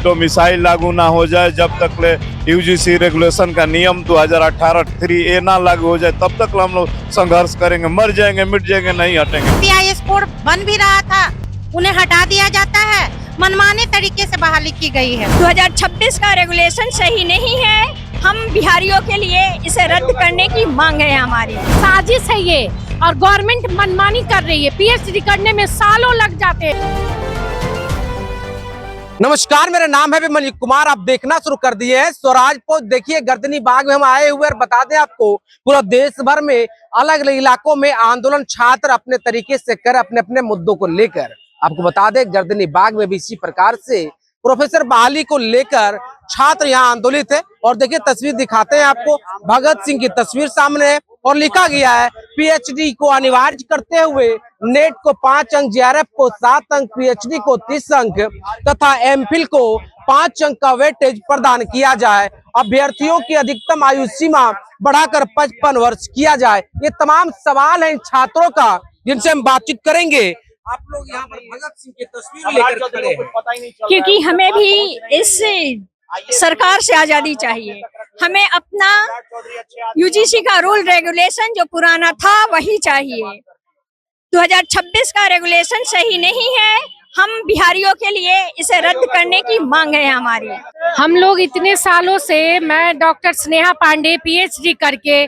Domicile लागू ना हो जाए, जब तक ले यूजीसी रेगुलेशन का नियम 2018 3A ना लागू हो जाए, तब तक हम लोग संघर्ष करेंगे। मर जाएंगे, मिट जाएंगे, नहीं हटेंगे। पीआईएस कोड बन भी रहा था, उन्हें हटा दिया जाता है, मनमाने तरीके से बहाली की गई है। 2026 का रेगुलेशन सही नहीं है, हम बिहारियों के लिए इसे रद्द करने की मांग है हमारी। साजिश है ये, और गवर्नमेंट मनमानी कर रही है। पीएचडी करने में सालों लग जाते हैं। नमस्कार, मेरा नाम है मनीष कुमार। आप देखना शुरू कर दिए हैं स्वराज पोस्ट। देखिए, गर्दनी बाग में हम आए हुए और बता दें आपको, पूरा देश भर में अलग अलग इलाकों में आंदोलन छात्र अपने तरीके से कर अपने अपने मुद्दों को लेकर। आपको बता दें, गर्दनी बाग में भी इसी प्रकार से प्रोफेसर बहाली को लेकर छात्र यहाँ आंदोलित है। और देखिए, तस्वीर दिखाते हैं आपको, भगत सिंह की तस्वीर सामने है और लिखा गया है पीएचडी को अनिवार्य करते हुए नेट को 5 अंक, जेआरएफ को 7 अंक, पीएचडी को 30 अंक तथा एमफिल को 5 अंक का वेटेज प्रदान किया जाए। अभ्यर्थियों की अधिकतम आयु सीमा बढ़ाकर 55 वर्ष किया जाए। ये तमाम सवाल हैं इन छात्रों का, जिनसे हम बातचीत करेंगे। आप लोग यहाँ पर भगत सिंह की तस्वीर लेकर खड़े हैं, क्योंकि हमें भी इस सरकार से आजादी चाहिए। हमें अपना यूजीसी का रूल रेगुलेशन जो पुराना था वही चाहिए। 2026 का रेगुलेशन सही नहीं है, हम बिहारियों के लिए इसे रद्द करने की मांग है हमारी। हम लोग इतने सालों से, मैं डॉक्टर स्नेहा पांडे पीएचडी करके,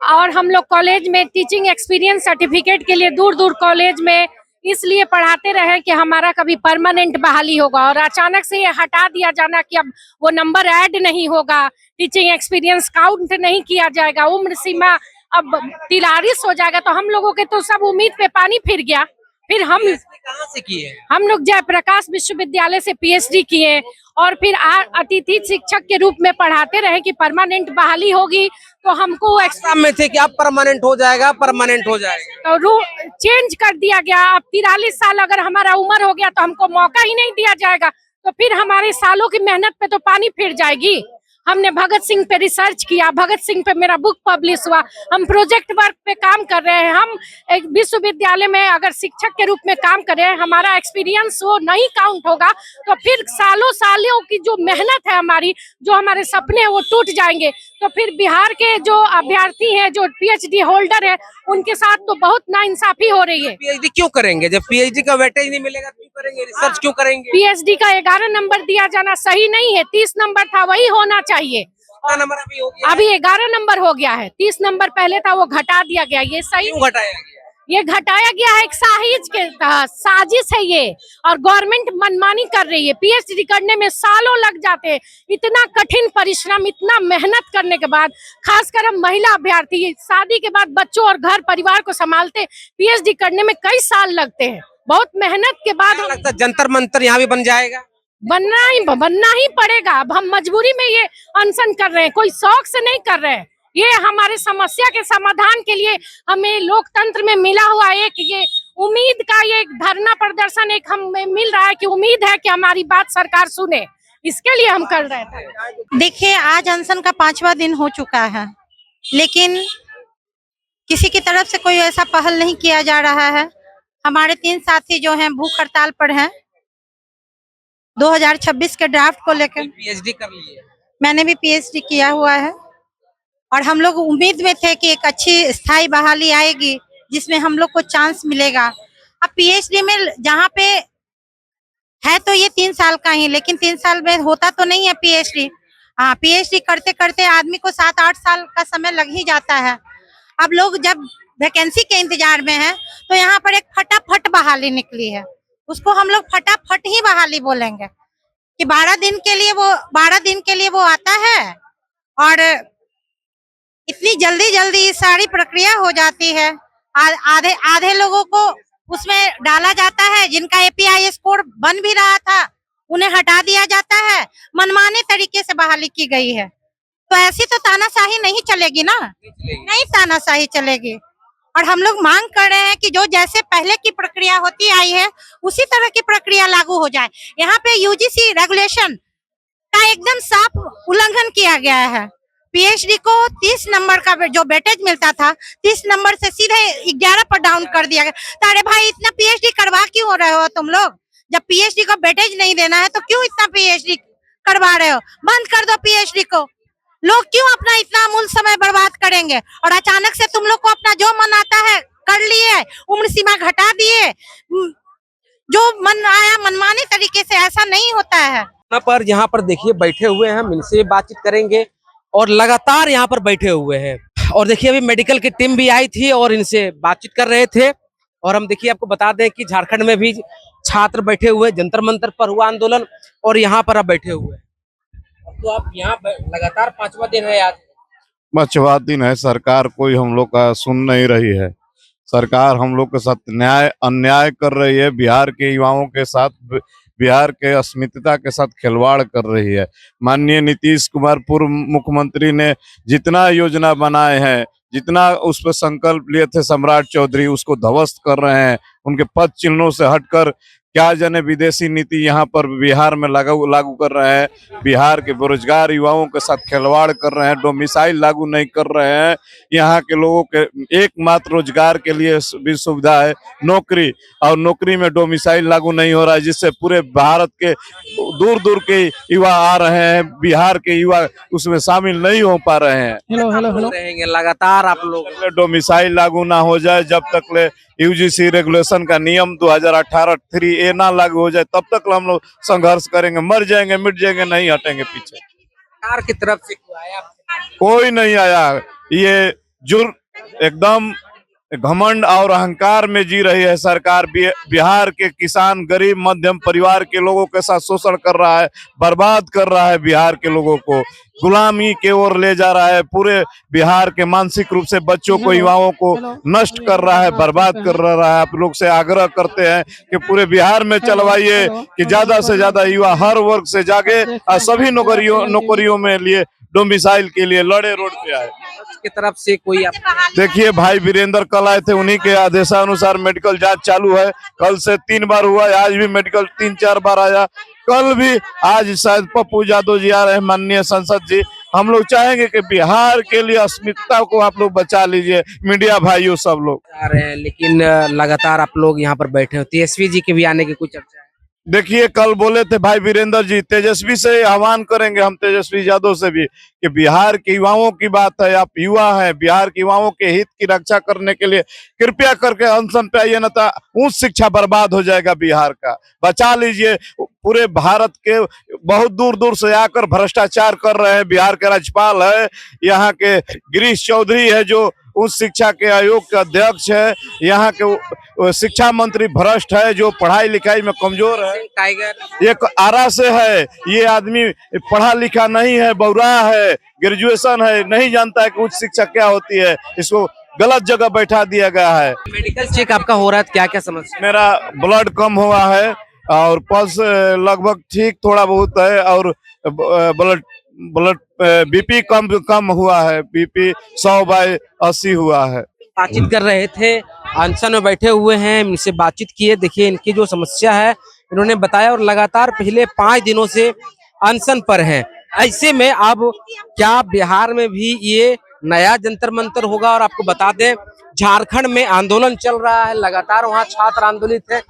और हम लोग कॉलेज में टीचिंग एक्सपीरियंस सर्टिफिकेट के लिए दूर दूर कॉलेज में इसलिए पढ़ाते रहे कि हमारा कभी परमानेंट बहाली होगा, और अचानक से ये हटा दिया जाना कि अब वो नंबर ऐड नहीं होगा, टीचिंग एक्सपीरियंस काउंट नहीं किया जाएगा, उम्र सीमा अब 43 हो जाएगा, तो हम लोगों के तो सब उम्मीद पे पानी फिर गया। फिर हम कहाँ से किए हैं? हम लोग जयप्रकाश विश्वविद्यालय से पीएचडी किए और फिर अतिथि शिक्षक के रूप में पढ़ाते रहे कि परमानेंट बहाली होगी तो हमको एग्जाम में थे कि अब परमानेंट हो जाएगा, परमानेंट हो जाएगा, तो रूल चेंज कर दिया गया। अब 43 साल अगर हमारा उम्र हो गया तो हमको मौका ही नहीं दिया जाएगा, तो फिर हमारे सालों की मेहनत पे तो पानी फिर जाएगी। हमने भगत सिंह पे रिसर्च किया, भगत सिंह पे मेरा बुक पब्लिश हुआ, हम प्रोजेक्ट वर्क पे काम कर रहे हैं। हम एक विश्वविद्यालय में अगर शिक्षक के रूप में काम कर रहे हैं, हमारा एक्सपीरियंस वो नहीं काउंट होगा तो फिर सालों सालों की जो मेहनत है हमारी, जो हमारे सपने हैं वो टूट जाएंगे। तो फिर बिहार के जो अभ्यर्थी हैं, जो पीएचडी होल्डर है, उनके साथ तो बहुत नाइंसाफी हो रही है। पीएचडी क्यों करेंगे? जब पीएचडी का वेटेज नहीं मिलेगा क्यों करेंगे? रिसर्च क्यों करेंगे? पीएचडी का 11 नंबर दिया जाना सही नहीं है, 30 नंबर था, वही होना चाहिए। नंबर अभी हो गया, अभी 11 नंबर हो गया है, 30 नंबर पहले था, वो घटा दिया गया। ये सही क्यों घटाया गया? ये घटाया गया है, एक साजिश है ये, और गवर्नमेंट मनमानी कर रही है। पीएचडी करने में सालों लग जाते हैं, इतना कठिन परिश्रम, इतना मेहनत करने के बाद, खासकर हम महिला अभ्यर्थी शादी के बाद बच्चों और घर परिवार को संभालते, पीएचडी करने में कई साल लगते हैं। बहुत मेहनत के बाद लगता है जंतर मंतर यहाँ भी बन जाएगा। बनना ही पड़ेगा। अब हम मजबूरी में ये अनशन कर रहे हैं, कोई शौक से नहीं कर रहे हैं। ये हमारे समस्या के समाधान के लिए हमें लोकतंत्र में मिला हुआ एक ये उम्मीद का ये धरना प्रदर्शन एक हमें मिल रहा है कि उम्मीद है कि हमारी बात सरकार सुने, इसके लिए हम कर रहे थे। देखिए, आज अनशन का 5वां दिन हो चुका है, लेकिन किसी की तरफ से कोई ऐसा पहल नहीं किया जा रहा है। हमारे 3 साथी जो हैं भूख हड़ताल पर हैं 2026 के ड्राफ्ट को लेकर। पीएचडी कर लिए, मैंने भी पीएचडी किया हुआ है, और हम लोग उम्मीद में थे कि एक अच्छी स्थायी बहाली आएगी जिसमें हम लोग को चांस मिलेगा। अब पीएचडी में जहाँ पे है तो ये 3 साल का ही, लेकिन 3 साल में होता तो नहीं है पीएचडी। हाँ, पीएचडी करते करते आदमी को 7-8 साल का समय लग ही जाता है। अब लोग जब वैकेंसी के इंतजार में है तो यहाँ पर एक फटाफट बहाली निकली है, उसको हम लोग फटाफट ही बहाली बोलेंगे कि 12 दिन के लिए वो आता है, और इतनी जल्दी सारी प्रक्रिया हो जाती है। आधे लोगों को उसमें डाला जाता है, जिनका एपीआईएस कोड बन भी रहा था उन्हें हटा दिया जाता है, मनमाने तरीके से बहाली की गई है। तो ऐसी तो तानाशाही नहीं चलेगी ना, नहीं तानाशाही चलेगी। और हम लोग मांग कर रहे हैं कि जो जैसे पहले की प्रक्रिया होती आई है उसी तरह की प्रक्रिया लागू हो जाए। यहाँ पे यूजीसी रेगुलेशन का एकदम साफ उल्लंघन किया गया है। पीएचडी को 30 नंबर का जो वेटेज मिलता था, 30 नंबर से सीधे 11 पर डाउन कर दिया गया। तो अरे भाई, इतना पीएचडी करवा क्यों हो रहे हो तुम लोग? जब पीएचडी को वेटेज नहीं देना है तो क्यों इतना पीएचडी हो, बंद कर दो पीएचडी को। लोग क्यों अपना इतना अमूल्य समय बर्बाद करेंगे? और अचानक से तुम लोग को अपना जो मन आता है कर लिए, उम्र सीमा घटा दिए, जो मन आया मनमाने तरीके से, ऐसा नहीं होता है। पर यहाँ पर देखिए बैठे हुए हैं, हम इनसे बातचीत करेंगे और लगातार यहाँ पर बैठे हुए हैं। और देखिए अभी मेडिकल की टीम भी आई थी और इनसे बातचीत कर रहे थे। और हम देखिए आपको बता दें कि झारखंड में भी छात्र बैठे हुए, जंतर मंतर पर हुआ आंदोलन और यहाँ पर अब बैठे हुए हैं। तो आप यहाँ लगातार 5वां दिन है आज। 5वां दिन है, सरकार कोई हम लोग का सुन नहीं रही है। सरकार हम लोग के साथ अन्याय कर रही है, बिहार के युवाओं के साथ, बिहार के अस्मिता के साथ खिलवाड़ कर रही है। माननीय नीतीश कुमार पूर्व मुख्यमंत्री ने जितना योजना बनाए हैं, जितना उस पर संकल्प लिए थे सम्राट चौधरी, उसको ध्वस्त कर रहे हैं। उनके पद चिन्हों से हटकर क्या जाने विदेशी नीति यहाँ पर बिहार में लागू कर रहे हैं। बिहार के बेरोजगार युवाओं के साथ खिलवाड़ कर रहे हैं, डोमिसाइल लागू नहीं कर रहे हैं। यहाँ के लोगों के एकमात्र रोजगार के लिए भी सुविधा है नौकरी, और नौकरी में डोमिसाइल लागू नहीं हो रहा है, जिससे पूरे भारत के दूर दूर के युवा आ रहे हैं, बिहार के युवा उसमें शामिल नहीं हो पा रहे हैं। हेलो रहेंगे लगातार आप लोग। डोमिसाइल लागू ना हो जाए, जब तक ले यूजीसी रेगुलेशन का नियम 2018 3A ना लागू हो जाए, तब तक हम लोग संघर्ष करेंगे। मर जाएंगे, मिट जाएंगे, नहीं हटेंगे पीछे। सरकार की तरफ से कोई नहीं आया। ये एकदम घमंड और अहंकार में जी रही है सरकार। बिहार के किसान, गरीब मध्यम परिवार के लोगों के साथ शोषण कर रहा है, बर्बाद कर रहा है। बिहार के लोगों को गुलामी के ओर ले जा रहा है। पूरे बिहार के मानसिक रूप से बच्चों को, युवाओं को नष्ट कर रहा है, बर्बाद कर रहा है। आप लोग से आग्रह करते हैं कि पूरे बिहार में चलवाइए कि ज्यादा से ज्यादा युवा हर वर्ग से जागे और सभी नौकरियों में लिए डोमिसाइल के लिए लड़े, रोड पे आए। की तरफ से कोई देखिए भाई वीरेंद्र कल आए थे, उन्हीं के आदेशानुसार मेडिकल जांच चालू है। कल से 3 बार हुआ, आज भी मेडिकल 3-4 बार आया। कल भी, आज शायद पप्पू यादव जी आ रहे हैं, माननीय सांसद जी। हम लोग चाहेंगे कि बिहार के लिए अस्मिता को आप लोग बचा लीजिए, मीडिया भाइयों सब लोग आ रहे हैं। लेकिन लगातार आप लोग यहाँ पर बैठे हो, तेजस्वी जी के भी आने की कुछ चर्चा है? देखिए कल बोले थे भाई वीरेंद्र जी, तेजस्वी से आह्वान करेंगे हम, तेजस्वी यादव से भी, कि बिहार के युवाओं की बात है, आप युवा हैं, बिहार के युवाओं के हित की रक्षा करने के लिए कृपया करके अनशन पे आइए, न तो उच्च शिक्षा बर्बाद हो जाएगा बिहार का। बचा लीजिए। पूरे भारत के बहुत दूर दूर से आकर भ्रष्टाचार कर रहे हैं। बिहार के राज्यपाल है, यहाँ के गिरीश चौधरी है जो उच्च शिक्षा के आयोग के अध्यक्ष है, यहाँ के शिक्षा मंत्री भ्रष्ट है जो पढ़ाई लिखाई में कमजोर है। टाइगर एक आरा से है, ये आदमी पढ़ा लिखा नहीं है, बौरा है, ग्रेजुएशन है, नहीं जानता है कि उच्च शिक्षा क्या होती है। इसको गलत जगह बैठा दिया गया है। मेडिकल चेक आपका हो रहा है, क्या क्या समस्या? मेरा ब्लड कम हुआ है और पल्स लगभग ठीक थोड़ा बहुत है, और ब्लड बीपी कम हुआ है, बीपी 100/80 हुआ है। बातचीत कर रहे थे, अनशन में बैठे हुए हैं, इनसे बातचीत किए। देखिए इनकी जो समस्या है इन्होंने बताया, और लगातार पिछले 5 दिनों से अनशन पर हैं। ऐसे में अब क्या बिहार में भी ये नया जंतर मंतर होगा? और आपको बता दें झारखंड में आंदोलन चल रहा है, लगातार वहाँ छात्र आंदोलित है,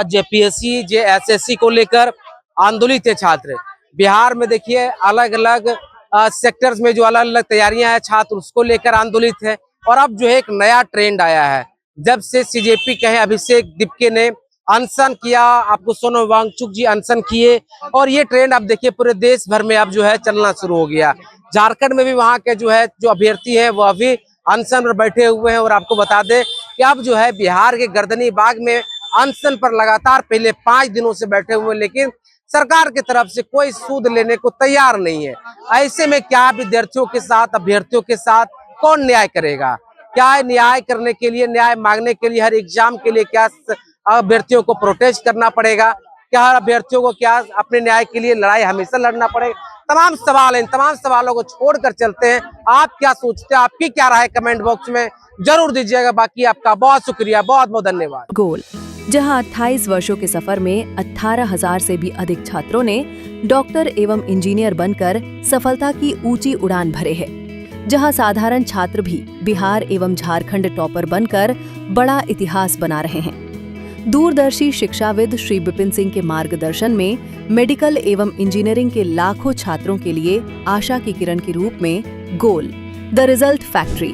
जेपीएससी जेएसएससी को लेकर आंदोलित है छात्र। बिहार में देखिए अलग अलग सेक्टर्स में जो अलग अलग तैयारियां हैं, छात्र उसको लेकर आंदोलित है। और अब जो है एक नया ट्रेंड आया है, जब से सीजेपी कहे अभिषेक दिपके ने अनशन किया, आपको सोनम वांगचुक जी अनशन किए, और ये ट्रेंड अब देखिए पूरे देश भर में अब जो है चलना शुरू हो गया। झारखंड में भी वहाँ के जो है जो अभ्यर्थी है वो अभी अनशन पर बैठे हुए हैं। और आपको बता दें कि अब जो है बिहार के गर्दनी बाग में अनशन पर लगातार पहले 5 दिनों से बैठे हुए, लेकिन सरकार की तरफ से कोई सूद लेने को तैयार नहीं है। ऐसे में क्या विद्यार्थियों के साथ, अभ्यर्थियों के साथ कौन न्याय करेगा? क्या न्याय करने के लिए, न्याय मांगने के लिए, हर एग्जाम के लिए क्या अभ्यर्थियों को प्रोटेस्ट करना पड़ेगा? क्या हर अभ्यर्थियों को क्या अपने न्याय के लिए लड़ाई हमेशा लड़ना पड़ेगा? तमाम सवाल हैं, इन तमाम सवालों को छोड़कर चलते हैं। आप क्या सोचते हैं, आपकी क्या राय कमेंट बॉक्स में जरूर दीजिएगा। बाकी आपका बहुत शुक्रिया, बहुत बहुत धन्यवाद। गोल, जहां 28 वर्षों के सफर में 18,000 से भी अधिक छात्रों ने डॉक्टर एवं इंजीनियर बनकर सफलता की ऊंची उड़ान भरे है, जहां साधारण छात्र भी बिहार एवं झारखंड टॉपर बनकर बड़ा इतिहास बना रहे हैं। दूरदर्शी शिक्षाविद श्री विपिन सिंह के मार्गदर्शन में मेडिकल एवं इंजीनियरिंग के लाखों छात्रों के लिए आशा की किरण के रूप में गोल द रिजल्ट फैक्ट्री